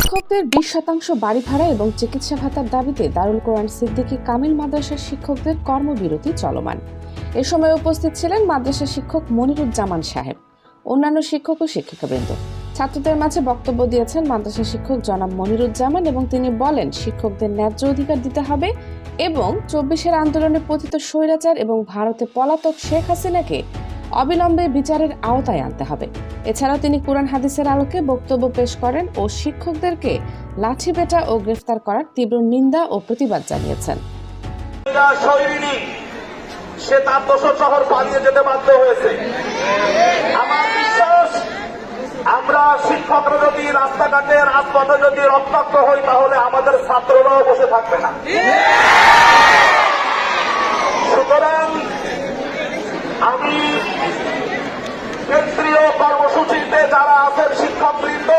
শিক্ষকদের 20% বাড়ি ভাড়া এবং চিকিৎসা ভাতার দাবিতে দারুল কোরআন সিদ্দিকী কামিল মাদ্রাসার শিক্ষকদের কর্মবিরতি চলমান। এ সময় উপস্থিত ছিলেন মাদ্রাসা শিক্ষক মনিরুজ্জামান সাহেব, অন্যান্য শিক্ষক ও শিক্ষিকাবৃন্দ। ছাত্রদের মাঝে বক্তব্য দিয়েছেন মাদ্রাসা শিক্ষক জনাব মনিরুজ্জামান এবং তিনি বলেন, শিক্ষকদের ন্যায্য অধিকার দিতে হবে এবং 24-এর আন্দোলনে পতিত স্বৈরাচার এবং ভারতে পলাতক শেখ হাসিনাকে অবিলম্বে বিচারের আওতায় আনতে হবে। এছাড়াও তিনি কোরআন হাদিসের আলোকে বক্তব্য পেশ করেন ও শিক্ষকদেরকে লাঠিপেটা ও গ্রেফতার করার তীব্র নিন্দা ও প্রতিবাদ জানিয়েছেন। সে তার দোষর শহর পালিয়ে যেতে বাধ্য হয়েছে। আমার বিশ্বাস, আমরা শিক্ষকরা যদি রাস্তাঘাটে রাজপথে যদি রক্তাক্ত হই তাহলে আমাদের ছাত্ররাও বসে থাকবে না। সুতরাং আমি কেন্দ্রীয় কর্মসূচিতে যারা আছেন শিক্ষকবৃন্দ,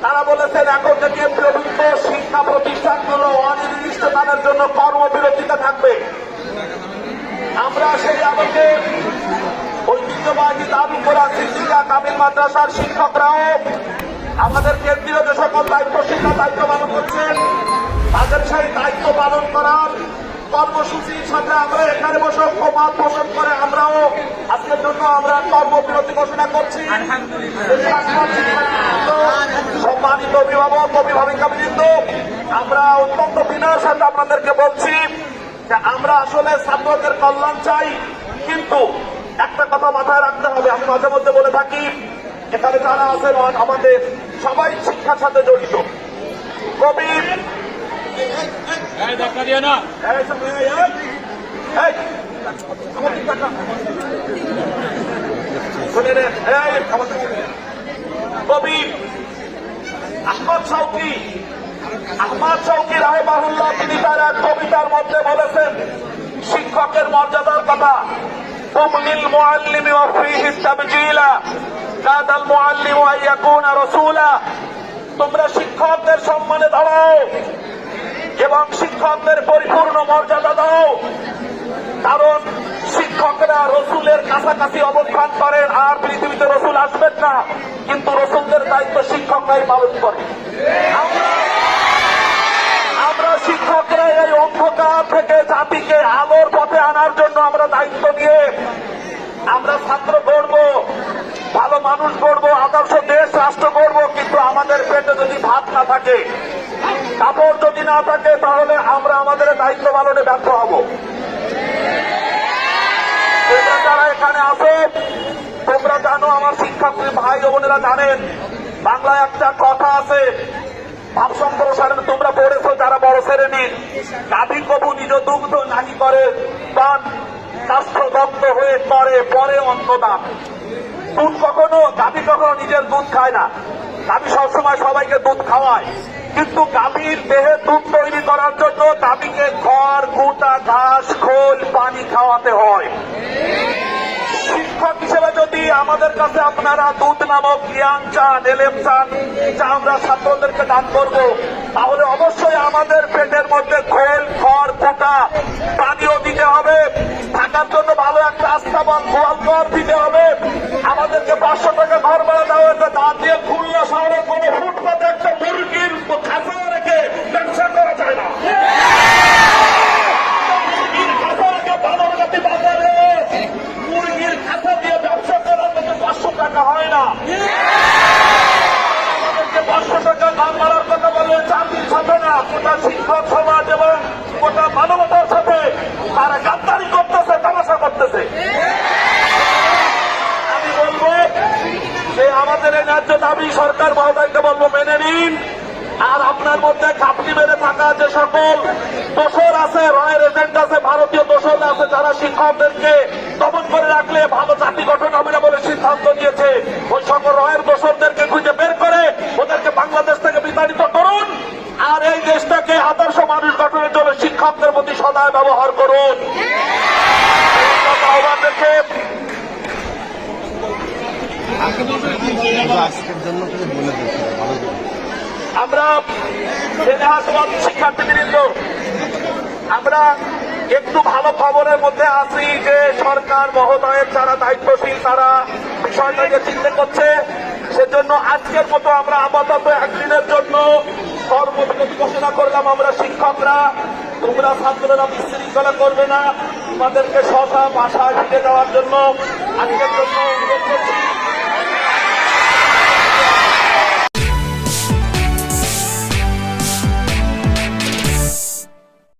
তারা বলেছেন এখন থেকে প্রবৃত্ত শিক্ষা প্রতিষ্ঠানগুলো অনির্দিষ্টকালের জন্য কর্মবিরতিতে থাকবে। আমরা সেই আলোকে ঐতিহ্যবাহী দারুল কোরআন সিদ্দিকী কামিল মাদ্রাসার শিক্ষকরাও আমাদের কেন্দ্রীয় যে সকল দায়িত্বশীল দায়িত্ব পালন করছেন তাদের সেই দায়িত্ব পালন করার কর্মসূচির সাথে আমরা এখানে বসে ঐক্যমত পোষণ করে আমরাও আজকের জন্য আমরা কর্মবিরতি ঘোষণা করছি। সম্মানিত অভিভাবক অভিভাবিকাবৃন্দ, আমরা অত্যন্ত বিনয়ের সাথে আপনাদেরকে বলছি যে আমরা আসলে ছাত্রদের কল্যাণ চাই, কিন্তু একটা কথা মাথায় রাখতে হবে। আমি মাঝে মধ্যে বলে থাকি, এখানে যারা আছেন আমাদের সবাই শিক্ষার সাথে জড়িত। কবি কবি আহমদ শৌকী রাহিমাহুল্লাহ তিনি তার এক কবিতার মধ্যে বলেছেন শিক্ষকের মর্যাদার কথা। তুমনিল মুআল্লিমি ওয়া ফীহি তাবজিলা কাদাল মুআল্লিমু আন ইয়াকুনা রাসূলা। তোমরা শিক্ষকদের সম্মানে দাঁড়াও এবং শিক্ষকদের পরিপূর্ণ মর্যাদা দাও, কারণ শিক্ষকরা রসুলের কাছাকাছি অবস্থান করেন আর পৃথিবীতে রসুল আসবেন না, কিন্তু রসুলদের দায়িত্ব শিক্ষকরাই পালন করে। আমরা শিক্ষকরা এই অন্ধকার থেকে জাতিকে আলোর পথে আনার জন্য আমরা দায়িত্ব নিয়ে আমরা ছাত্র গড়ব, ভালো মানুষ গড়ব, আদর্শ দেশ রাষ্ট্র গড়ব, কিন্তু আমাদের পেটে যদি ভাত না থাকে, কাপড় যদি না থাকে, তাহলে আমরা আমাদের দায়িত্ব পালনে ব্যর্থ হব। যারা এখানে আছে তোমরা জানো, আমার শিক্ষক ভাই বোনেরা জানেন, বাংলায় একটা কথা আছে, ভাব সম্প্রসারণ তোমরা পড়েছো যারা বড় শ্রেণীর, গাভী কবু নিজ দুগ্ধ নাহি করে পান, কাষ্ঠদগ্ধ হয়ে করে পরে অন্নদান। দুধ গাভী কখনো নিজের দুধ খায় না, গাভী সবসময় সবাইকে দুধ খাওয়ায়, কিন্তু গাভীর দেহে দুধ তৈরি করার জন্য গাভীকে খড়, কুটা, ঘাস, খোল, পানি খাওয়াতে হয়। শিক্ষক হিসেবে যদি আমাদের কাছে আপনারা দুধ নামক জ্ঞান চান, এলেম চান, যা আমরা ছাত্রদেরকে দান করব, তাহলে অবশ্যই আমাদের পেটের মধ্যে খোল, খড়, কুটা, পানিও দিতে হবে, থাকার জন্য ভালো একটা আস্থাবান গোয়াল ঘর দিতে হবে। আমাদেরকে 500 টাকা ঘর ভাড়া দেওয়া হয়েছে, তা দিয়ে খুলনা শহরে কোনো ফুটপাতে একটা মুরগির খাঁচা রেখে ব্যবসা করা যায় না। মুরগির খাঁচা রেখে বাজারে মুরগির খাঁচা দিয়ে ব্যবসা করার মতো 500 টাকা হয় না। আমাদেরকে 500 টাকা দাম বাড়ার কথা বলে চাকরির সাথে না, গোটা শিক্ষক সমাজ এবং গোটা মানবতার সাথে তারা গাদ্দারি করতেছে, তামাশা করতেছে। আমি বলবো যে আমাদের এই ন্যায্য দাবি সরকার মহোদয়কে বলবো মেনে নিন। আর আপনার মধ্যে খাপটি মেরে থাকা যে সকল দোষর আছে, রয়ের এজেন্ট আছে, ভারতীয় দোষর আছে, যারা শিক্ষকদেরকে দমন করে রাখলে ভালো জাতি গঠন হবে না বলে সিদ্ধান্ত নিয়েছে, ওই সকল রয়ের দোষরদেরকে খুঁজে বের করে ওদেরকে বাংলাদেশ থেকে বিতাড়িত করুন। আর এই দেশটাকে আদর্শ মানুষ গঠনের জন্য শিক্ষকদের প্রতি সদয় ব্যবহার করুন। আমরা শিক্ষার্থীবৃন্দ, আমরা একটু ভালো খবরের মধ্যে আছি যে সরকার মহোদয়ের যারা দায়িত্বশীল তারা বিষয়টাকে চিন্তা করছে। সেজন্য আজকের মতো আমরা আপাতত একদিনের জন্য কর্মবিরতি ঘোষণা করলাম। আমরা শিক্ষকরা, তোমরা ছাত্ররা বিশৃঙ্খলা করবে না, তোমাদেরকে বাসায় ফিরে দেওয়ার জন্য আজকের জন্য অনুরোধ করছি।